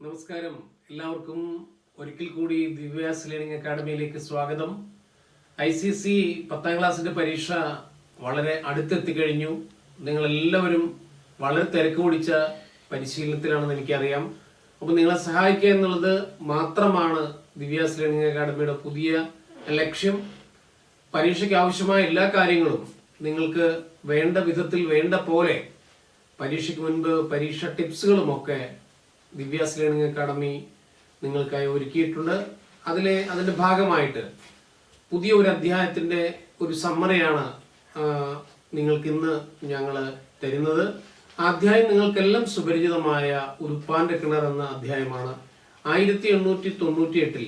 നമസ്കാരം. എല്ലാവർക്കും ഒരിക്കൽ കൂടി ദിവ്യാസ് ലേണിംഗ് അക്കാഡമിയിലേക്ക് സ്വാഗതം. ICC 10ാം ക്ലാസ്സിന്റെ പരീക്ഷ വളരെ അടുത്തെത്തിക്കഴിഞ്ഞു. നിങ്ങളെല്ലാവരും വളരെ തിരക്ക് പിടിച്ച പരിശീലനത്തിലാണെന്ന് എനിക്കറിയാം. അപ്പോൾ നിങ്ങളെ സഹായിക്കുക എന്നുള്ളത് മാത്രമാണ് ദിവ്യാസ് ലേണിംഗ് അക്കാഡമിയുടെ പുതിയ ലക്ഷ്യം. പരീക്ഷയ്ക്ക് ആവശ്യമായ എല്ലാ കാര്യങ്ങളും നിങ്ങൾക്ക് വേണ്ട വിധത്തിൽ വേണ്ട പോലെ പരീക്ഷയ്ക്ക് മുൻപ് പരീക്ഷ ടിപ്സുകളുമൊക്കെ ദിവ്യാസ് ലേണിംഗ് അക്കാഡമി നിങ്ങൾക്കായി ഒരുക്കിയിട്ടുണ്ട്. അതിന്റെ ഭാഗമായിട്ട് പുതിയ ഒരു അധ്യായത്തിന്റെ ഒരു സമ്മറിയാണ് നിങ്ങൾക്ക് ഇന്ന് ഞങ്ങൾ തരുന്നത്. ആ അധ്യായം നിങ്ങൾക്കെല്ലാം സുപരിചിതമായ ഉറുപ്പാന്റെ കിണർ എന്ന അധ്യായമാണ്. 1898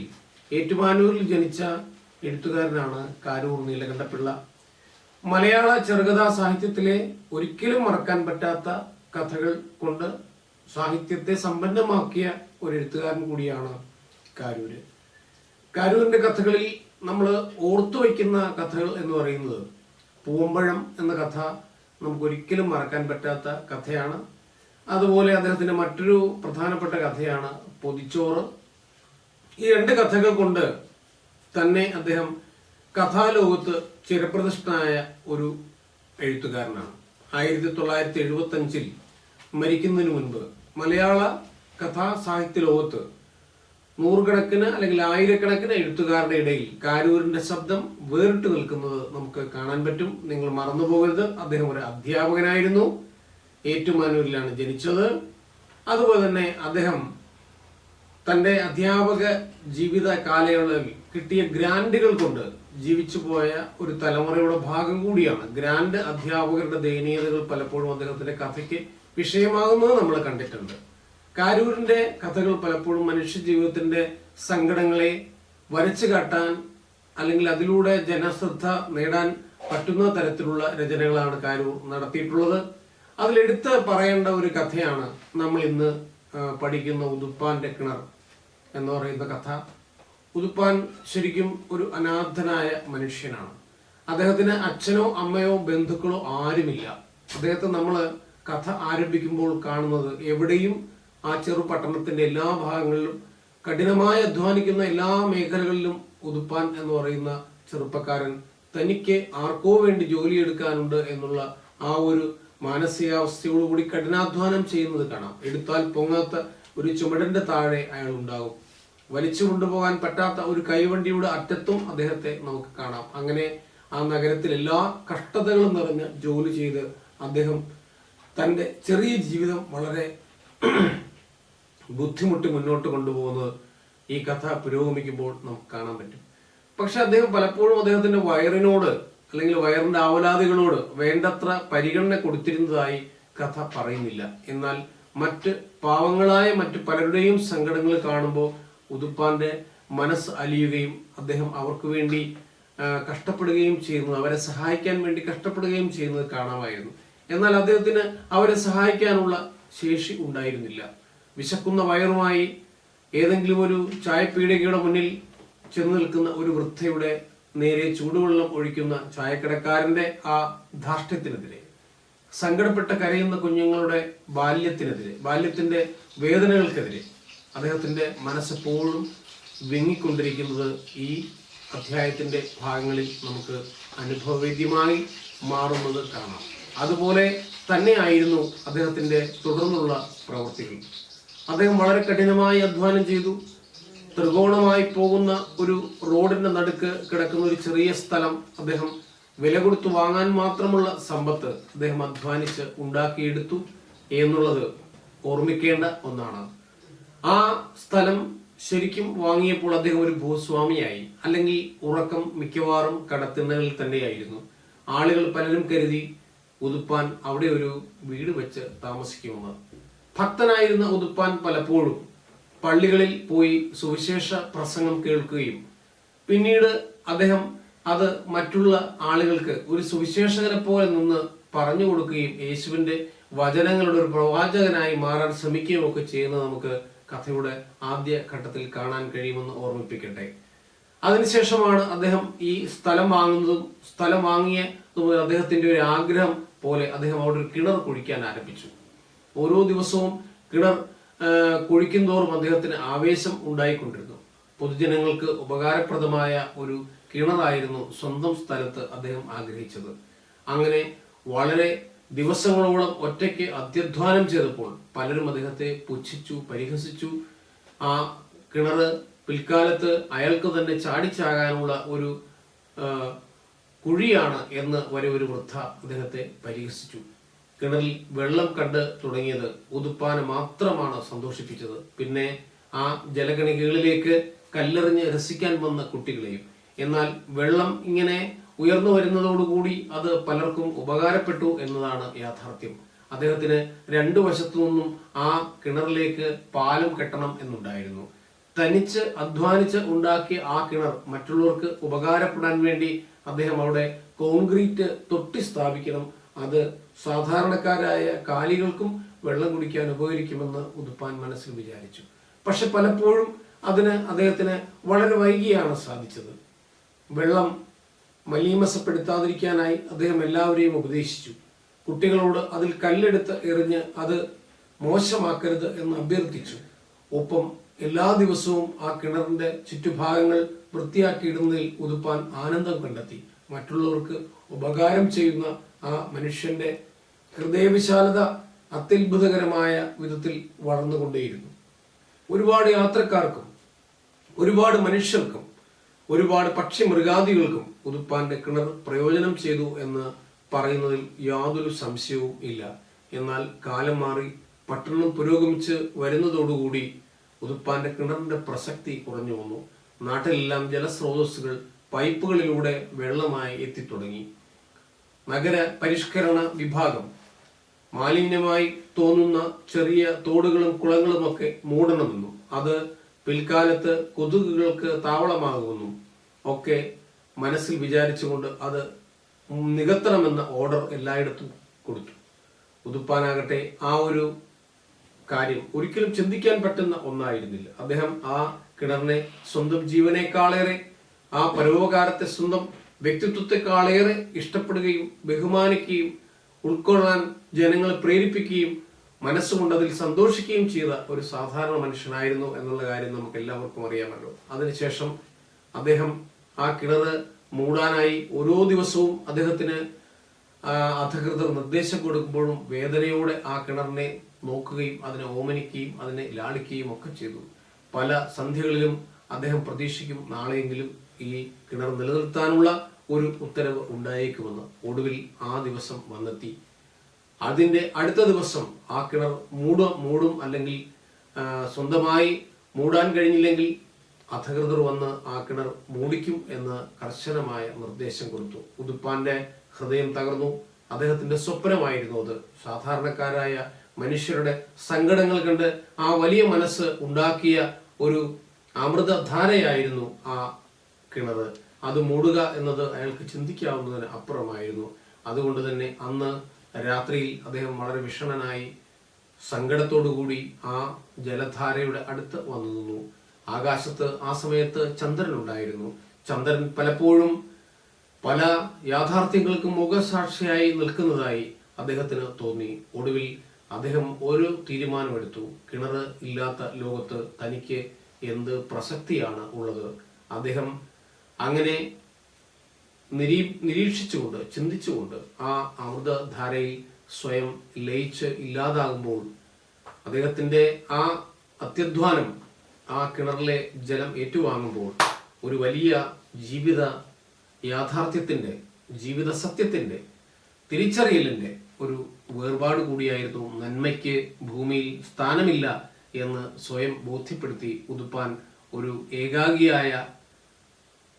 ഏറ്റുമാനൂരിൽ ജനിച്ച എഴുത്തുകാരനാണ് കാരൂർ നീലകണ്ഠപിള്ള. മലയാള ചെറുകഥാ സാഹിത്യത്തിലെ ഒരിക്കലും മറക്കാൻ പറ്റാത്ത കഥകൾ കൊണ്ട് സാഹിത്യത്തെ സമ്പന്നമാക്കിയ ഒരു എഴുത്തുകാരൻ കൂടിയാണ് കാരൂര്. കാരൂരിന്റെ കഥകളിൽ നമ്മൾ ഓർത്തു വയ്ക്കുന്ന കഥകൾ എന്ന് പറയുന്നത് പൂമ്പഴം എന്ന കഥ നമുക്ക് ഒരിക്കലും മറക്കാൻ പറ്റാത്ത കഥയാണ്. അതുപോലെ അദ്ദേഹത്തിന്റെ മറ്റൊരു പ്രധാനപ്പെട്ട കഥയാണ് പൊതിച്ചോറ്. ഈ രണ്ട് കഥകൾ കൊണ്ട് തന്നെ അദ്ദേഹം കഥാലോകത്ത് ചിരപ്രതിഷ്ഠനായ ഒരു എഴുത്തുകാരനാണ്. 1975 മരിക്കുന്നതിന് മുൻപ് മലയാള കഥാ സാഹിത്യ ലോകത്ത് നൂറുകണക്കിന് അല്ലെങ്കിൽ ആയിരക്കണക്കിന് എഴുത്തുകാരുടെ ഇടയിൽ കാരൂരിന്റെ ശബ്ദം വേറിട്ട് നിൽക്കുന്നത് നമുക്ക് കാണാൻ പറ്റും. നിങ്ങൾ മറന്നുപോകരുത്, അദ്ദേഹം ഒരു അധ്യാപകനായിരുന്നു. ഏറ്റുമാനൂരിലാണ് ജനിച്ചത്. അതുപോലെ തന്നെ അദ്ദേഹം തന്റെ അധ്യാപക ജീവിത കാലയളവിൽ കിട്ടിയ ഗ്രാൻഡുകൾ കൊണ്ട് ജീവിച്ചു പോയ ഒരു തലമുറയുടെ ഭാഗം കൂടിയാണ്. ഗ്രാൻഡ് അധ്യാപകരുടെ ദയനീയതകൾ പലപ്പോഴും അദ്ദേഹത്തിന്റെ കഥയ്ക്ക് വിഷയമാകുന്നത് നമ്മൾ കണ്ടിട്ടുണ്ട്. കാരൂരിന്റെ കഥകൾ പലപ്പോഴും മനുഷ്യ ജീവിതത്തിന്റെ സങ്കടങ്ങളെ വരച്ചു കാട്ടാൻ അല്ലെങ്കിൽ അതിലൂടെ ജനശ്രദ്ധ നേടാൻ പറ്റുന്ന തരത്തിലുള്ള രചനകളാണ് കാരൂർ നടത്തിയിട്ടുള്ളത്. അതിലെടുത്ത് പറയേണ്ട ഒരു കഥയാണ് നമ്മൾ ഇന്ന് പഠിക്കുന്ന ഉതുപ്പാന്റെ കിണർ എന്ന് പറയുന്ന കഥ. ഉതുപ്പാൻ ശരിക്കും ഒരു അനാഥനായ മനുഷ്യനാണ്. അദ്ദേഹത്തിന് അച്ഛനോ അമ്മയോ ബന്ധുക്കളോ ആരുമില്ല. അദ്ദേഹത്തെ നമ്മൾ കഥ ആരംഭിക്കുമ്പോൾ കാണുന്നത് എവിടെയും ആ ചെറു പട്ടണത്തിന്റെ എല്ലാ ഭാഗങ്ങളിലും കഠിനമായി അധ്വാനിക്കുന്ന എല്ലാ മേഖലകളിലും ഉതുപ്പാൻ എന്ന് പറയുന്ന ചെറുപ്പക്കാരൻ തനിക്ക് ആർക്കോ വേണ്ടി ജോലിയെടുക്കാനുണ്ട് എന്നുള്ള ആ ഒരു മാനസികാവസ്ഥയോടുകൂടി കഠിനാധ്വാനം ചെയ്യുന്നത് കാണാം. എടുത്താൽ പൊങ്ങാത്ത ഒരു ചുമടിന്റെ താഴെ അയാൾ ഉണ്ടാകും. വലിച്ചു കൊണ്ടുപോകാൻ പറ്റാത്ത ഒരു കൈവണ്ടിയുടെ അറ്റത്തും അദ്ദേഹത്തെ നമുക്ക് കാണാം. അങ്ങനെ ആ നഗരത്തിൽ എല്ലാ കഷ്ടതകളും നിറഞ്ഞ് ജോലി ചെയ്ത് അദ്ദേഹം തൻ്റെ ചെറിയ ജീവിതം വളരെ ബുദ്ധിമുട്ടി മുന്നോട്ട് കൊണ്ടുപോകുന്നത് ഈ കഥ പുരോഗമിക്കുമ്പോൾ നമുക്ക് കാണാൻ പറ്റും. പക്ഷെ അദ്ദേഹം പലപ്പോഴും അദ്ദേഹത്തിന്റെ വയറിനോട് അല്ലെങ്കിൽ വയറിന്റെ ആവലാതികളോട് വേണ്ടത്ര പരിഗണന കൊടുത്തിരുന്നതായി കഥ പറയുന്നില്ല. എന്നാൽ മറ്റ് പാവങ്ങളായ മറ്റു പലരുടെയും സങ്കടങ്ങൾ കാണുമ്പോൾ ഉതുപ്പാന്റെ മനസ്സ് അലിയുകയും അദ്ദേഹം അവർക്ക് വേണ്ടി കഷ്ടപ്പെടുകയും ചെയ്യുന്നത്, അവരെ സഹായിക്കാൻ വേണ്ടി കഷ്ടപ്പെടുകയും ചെയ്യുന്നത് കാണാമായിരുന്നു. എന്നാൽ അദ്ദേഹത്തിന് അവരെ സഹായിക്കാനുള്ള ശേഷി ഉണ്ടായിരുന്നില്ല. വിശക്കുന്ന വയറുമായി ഏതെങ്കിലും ഒരു ചായപ്പീടികയുടെ മുന്നിൽ ചെന്ന് നിൽക്കുന്ന ഒരു വൃദ്ധയുടെ നേരെ ചൂടുവെള്ളം ഒഴിക്കുന്ന ചായക്കടക്കാരന്റെ ആ ധാർഷ്ട്യത്തിനെതിരെ, സങ്കടപ്പെട്ട് കരയുന്ന കുഞ്ഞുങ്ങളുടെ ബാല്യത്തിന്റെ വേദനകൾക്കെതിരെ അദ്ദേഹത്തിന്റെ മനസ്സെപ്പോഴും വിങ്ങിക്കൊണ്ടിരിക്കുന്നത് ഈ അധ്യായത്തിന്റെ ഭാഗങ്ങളിൽ നമുക്ക് അനുഭവവേദ്യമായി മാറുന്നത് കാണാം. അതുപോലെ തന്നെയായിരുന്നു അദ്ദേഹത്തിന്റെ തുടർന്നുള്ള പ്രവൃത്തികൾ. അദ്ദേഹം വളരെ കഠിനമായി അധ്വാനം ചെയ്തു. ത്രികോണമായി പോകുന്ന ഒരു റോഡിന്റെ നടുക്ക് കിടക്കുന്ന ഒരു ചെറിയ സ്ഥലം അദ്ദേഹം വില കൊടുത്തു വാങ്ങാൻ മാത്രമുള്ള സമ്പത്ത് അദ്ദേഹം അധ്വാനിച്ച് ഉണ്ടാക്കിയെടുത്തു എന്നുള്ളത് ഓർമ്മിക്കേണ്ട ഒന്നാണ്. ആ സ്ഥലം ശരിക്കും വാങ്ങിയപ്പോൾ അദ്ദേഹം ഒരു ഭൂസ്വാമിയായി. അല്ലെങ്കിൽ ഉറക്കം മിക്കവാറും കടത്തിണ്ണകളിൽ തന്നെയായിരുന്നു. ആളുകൾ പലരും കരുതി ഉതുപ്പാൻ അവിടെ ഒരു വീട് വെച്ച് താമസിക്കുമെന്ന്. ഭക്തനായിരുന്ന ഉതുപ്പാൻ പലപ്പോഴും പള്ളികളിൽ പോയി സുവിശേഷ പ്രസംഗം കേൾക്കുകയും പിന്നീട് അദ്ദേഹം അത് മറ്റുള്ള ആളുകൾക്ക് ഒരു സുവിശേഷകനെ പോലെ നിന്ന് പറഞ്ഞു കൊടുക്കുകയും യേശുവിന്റെ വചനങ്ങളുടെ ഒരു പ്രവാചകനായി മാറാൻ ശ്രമിക്കുകയും ഒക്കെ ചെയ്യുന്നത് നമുക്ക് കഥയുടെ ആദ്യ ഘട്ടത്തിൽ കാണാൻ കഴിയുമെന്ന് ഓർമ്മിപ്പിക്കട്ടെ. അതിനുശേഷമാണ് അദ്ദേഹം ഈ സ്ഥലം വാങ്ങുന്നതും സ്ഥലം വാങ്ങിയ അദ്ദേഹത്തിന്റെ ഒരു ആഗ്രഹം പോലെ അദ്ദേഹം അവിടെ ഒരു കിണർ കുഴിക്കാൻ ആരംഭിച്ചു. ഓരോ ദിവസവും കിണർ കുഴിക്കുന്തോറും അദ്ദേഹത്തിന് ആവേശം ഉണ്ടായിക്കൊണ്ടിരുന്നു. പൊതുജനങ്ങൾക്ക് ഉപകാരപ്രദമായ ഒരു കിണറായിരുന്നു സ്വന്തം സ്ഥലത്ത് അദ്ദേഹം ആഗ്രഹിച്ചത്. അങ്ങനെ വളരെ ദിവസങ്ങളോളം ഒറ്റയ്ക്ക് അത്യധ്വാനം ചെയ്തപ്പോൾ പലരും അദ്ദേഹത്തെ പുച്ഛിച്ചു, പരിഹസിച്ചു. ആ കിണറ് പിൽക്കാലത്ത് അയാൾക്ക് തന്നെ ചാടിച്ചാകാനുള്ള ഒരു കുഴിയാണ് എന്ന് വരെ ഒരു വൃദ്ധ അദ്ദേഹത്തെ പരിഹസിച്ചു. കിണറിൽ വെള്ളം കണ്ട് തുടങ്ങിയത് ഉതുപ്പാനെ മാത്രമാണ് സന്തോഷിപ്പിച്ചത്. പിന്നെ ആ ജലഗണികകളിലേക്ക് കല്ലെറിഞ്ഞ് രസിക്കാൻ വന്ന കുട്ടികളെയും. എന്നാൽ വെള്ളം ഇങ്ങനെ ഉയർന്നു വരുന്നതോടുകൂടി അത് പലർക്കും ഉപകാരപ്പെട്ടു എന്നതാണ് യാഥാർത്ഥ്യം. അദ്ദേഹത്തിന് രണ്ടു വശത്തു നിന്നും ആ കിണറിലേക്ക് പാലം കെട്ടണം എന്നുണ്ടായിരുന്നു. തനിച്ച് അധ്വാനിച്ച് ഉണ്ടാക്കിയ ആ കിണർ മറ്റുള്ളവർക്ക് ഉപകാരപ്പെടാൻ വേണ്ടി അദ്ദേഹം അവിടെ കോൺക്രീറ്റ് തൊട്ടി സ്ഥാപിക്കണം. അത് സാധാരണക്കാരായ കാലികൾക്കും വെള്ളം കുടിക്കാൻ ഉപകരിക്കുമെന്ന് ഉതുപ്പാൻ മനസ്സിൽ വിചാരിച്ചു. പക്ഷെ പലപ്പോഴും അതിന് അദ്ദേഹത്തിന് വളരെ വൈകിയാണ് സാധിച്ചത്. വെള്ളം മലീമസപ്പെടുത്താതിരിക്കാനായി അദ്ദേഹം എല്ലാവരെയും ഉപദേശിച്ചു. കുട്ടികളോട് അതിൽ കല്ലെടുത്ത് എറിഞ്ഞ് അത് മോശമാക്കരുത് എന്ന് അഭ്യർത്ഥിച്ചു. ഒപ്പം എല്ലാ ദിവസവും ആ കിണറിന്റെ ചുറ്റുഭാഗങ്ങൾ വൃത്തിയാക്കിയിടുന്നതിൽ ഉതുപ്പാൻ ആനന്ദം കണ്ടെത്തി. മറ്റുള്ളവർക്ക് ഉപകാരം ചെയ്യുന്ന ആ മനുഷ്യന്റെ ഹൃദയവിശാലത അത്യത്ഭുതകരമായ വിധത്തിൽ വളർന്നുകൊണ്ടേയിരുന്നു. ഒരുപാട് യാത്രക്കാർക്കും ഒരുപാട് മനുഷ്യർക്കും ഒരുപാട് പക്ഷി മൃഗാദികൾക്കും ഉതുപ്പാന്റെ കിണർ പ്രയോജനം ചെയ്തു എന്ന് പറയുന്നതിൽ യാതൊരു സംശയവും ഇല്ല. എന്നാൽ കാലം മാറി പട്ടണം പുരോഗമിച്ച് വരുന്നതോടുകൂടി ഉതുപ്പാന്റെ കിണറിന്റെ പ്രസക്തി കുറഞ്ഞു വന്നു. നാട്ടിലെല്ലാം ജലസ്രോതസ്സുകൾ പൈപ്പുകളിലൂടെ വെള്ളമായി എത്തിത്തുടങ്ങി. നഗര പരിഷ്കരണ വിഭാഗം മാലിന്യമായി തോന്നുന്ന ചെറിയ തോടുകളും കുളങ്ങളുമൊക്കെ മൂടണമെന്നും അത് പിൽക്കാലത്ത് കൊതുകുകൾക്ക് താവളമാകുമെന്നും ഒക്കെ മനസ്സിൽ വിചാരിച്ചുകൊണ്ട് അത് നികത്തണമെന്ന ഓർഡർ എല്ലായിടത്തും കൊടുത്തു. ഉതുപ്പാനാകട്ടെ ആ ഒരു കാര്യം ഒരിക്കലും ചിന്തിക്കാൻ പറ്റുന്ന ഒന്നായിരുന്നില്ല. അദ്ദേഹം ആ കിണറിനെ സ്വന്തം ജീവനേക്കാളേറെ, ആ പരോപകാരത്തെ സ്വന്തം വ്യക്തിത്വത്തെക്കാളേറെ ഇഷ്ടപ്പെടുകയും ബഹുമാനിക്കുകയും ഉൾക്കൊള്ളാൻ ജനങ്ങളെ പ്രേരിപ്പിക്കുകയും മനസ്സുകൊണ്ട് അതിൽ സന്തോഷിക്കുകയും ചെയ്ത ഒരു സാധാരണ മനുഷ്യനായിരുന്നു എന്നുള്ള കാര്യം നമുക്ക് എല്ലാവർക്കും അറിയാമല്ലോ. അതിനുശേഷം അദ്ദേഹം ആ കിണറ് മൂടാനായി ഓരോ ദിവസവും അദ്ദേഹത്തിന് അധികൃതർ നിർദ്ദേശം കൊടുക്കുമ്പോഴും വേദനയോടെ ആ കിണറിനെ നോക്കുകയും അതിനെ ഓമനിക്കുകയും അതിനെ ലാളിക്കുകയും ഒക്കെ ചെയ്തു. പല സന്ധ്യകളിലും അദ്ദേഹം പ്രതീക്ഷിക്കും നാളെയെങ്കിലും ഈ കിണർ നിലനിർത്താനുള്ള ഒരു ഉത്തരവ് ഉണ്ടായേക്കുമെന്ന്. ഒടുവിൽ ആ ദിവസം വന്നെത്തി. അതിന്റെ അടുത്ത ദിവസം ആ കിണർ മൂടും അല്ലെങ്കിൽ സ്വന്തമായി മൂടാൻ കഴിഞ്ഞില്ലെങ്കിൽ അധികൃതർ വന്ന് ആ കിണർ മൂടിക്കും എന്ന് കർശനമായ നിർദ്ദേശം കൊടുത്തു. ഉതുപ്പാന്റെ ഹൃദയം തകർന്നു. അദ്ദേഹത്തിന്റെ സ്വപ്നമായിരുന്നു അത്. സാധാരണക്കാരായ മനുഷ്യരുടെ സങ്കടങ്ങൾ കണ്ട് ആ വലിയ മനസ്സ് ഉണ്ടാക്കിയ ഒരു അമൃതധാരയായിരുന്നു ആ കിണറ്. അത് മൂടുക എന്നത് അയാൾക്ക് ചിന്തിക്കാവുന്നതിന് അപ്പുറമായിരുന്നു. അതുകൊണ്ട് തന്നെ അന്ന് രാത്രിയിൽ അദ്ദേഹം വളരെ വിഷണ്ണനായി സങ്കടത്തോടുകൂടി ആ ജലധാരയുടെ അടുത്ത് വന്നു നിന്നു. ആകാശത്ത് ആ സമയത്ത് ചന്ദ്രൻ ഉണ്ടായിരുന്നു. ചന്ദ്രൻ പലപ്പോഴും പല യാഥാർത്ഥ്യങ്ങൾക്കും മുഖസാക്ഷിയായി നിൽക്കുന്നതായി അദ്ദേഹത്തിന് തോന്നി. ഒടുവിൽ അദ്ദേഹം ഒരു തീരുമാനമെടുത്തു. കിണർ ഇല്ലാത്ത ലോകത്ത് തനിക്ക് എന്ത് പ്രസക്തിയാണ് ഉള്ളത്? അദ്ദേഹം അങ്ങനെ നിരീക്ഷിച്ചുകൊണ്ട് ചിന്തിച്ചുകൊണ്ട് ആ അമൃതധാരയിൽ സ്വയം ലയിച്ച് ഇല്ലാതാകുമ്പോൾ അദ്ദേഹത്തിന്റെ ആ അത്യധ്വാനം ആ കിണറിലെ ജലം ഏറ്റുവാങ്ങുമ്പോൾ ഒരു വലിയ ജീവിത യാഥാർത്ഥ്യത്തിന്റെ, ജീവിത സത്യത്തിന്റെ, തിരിച്ചറിയലിന്റെ ഒരു വേർപാട് കൂടിയായിരുന്നു. നന്മയ്ക്ക് ഭൂമിയിൽ സ്ഥാനമില്ല എന്ന് സ്വയം ബോധ്യപ്പെടുത്തി ഉതുപ്പാൻ ഒരു ഏകാഗിയായ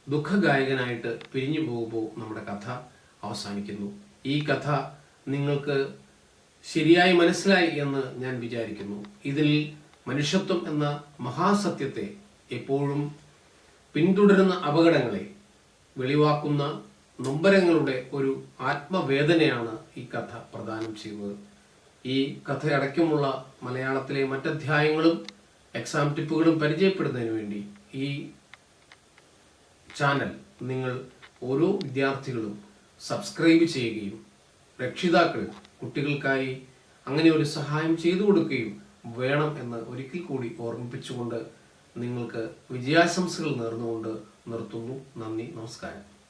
ദുഃഖഗായകനായിട്ട് പിരിഞ്ഞു പോകുമ്പോൾ നമ്മുടെ കഥ അവസാനിക്കുന്നു. ഈ കഥ നിങ്ങൾക്ക് ശരിയായി മനസ്സിലായി എന്ന് ഞാൻ വിചാരിക്കുന്നു. ഇതിൽ മനുഷ്യത്വം എന്ന മഹാസത്യത്തെ എപ്പോഴും പിന്തുടരുന്ന അപകടങ്ങളെ വെളിവാക്കുന്ന നൊമ്പരങ്ങളുടെ ഒരു ആത്മവേദനയാണ് ഈ കഥ പ്രദാനം ചെയ്യുന്നത്. ഈ കഥയടക്കമുള്ള മലയാളത്തിലെ മറ്റധ്യായങ്ങളും എക്സാം ടിപ്പുകളും പരിചയപ്പെടുന്നതിന് വേണ്ടി ഈ ചാനൽ നിങ്ങൾ ഓരോ വിദ്യാർത്ഥികളും സബ്സ്ക്രൈബ് ചെയ്യുകയും രക്ഷിതാക്കൾ കുട്ടികൾക്കായി അങ്ങനെ ഒരു സഹായം ചെയ്തു കൊടുക്കുകയും വേണം എന്ന് ഒരിക്കൽ കൂടി ഓർമ്മിപ്പിച്ചുകൊണ്ട് നിങ്ങൾക്ക് വിജയാശംസകൾ നേർന്നുകൊണ്ട് നിർത്തുന്നു. നന്ദി, നമസ്കാരം.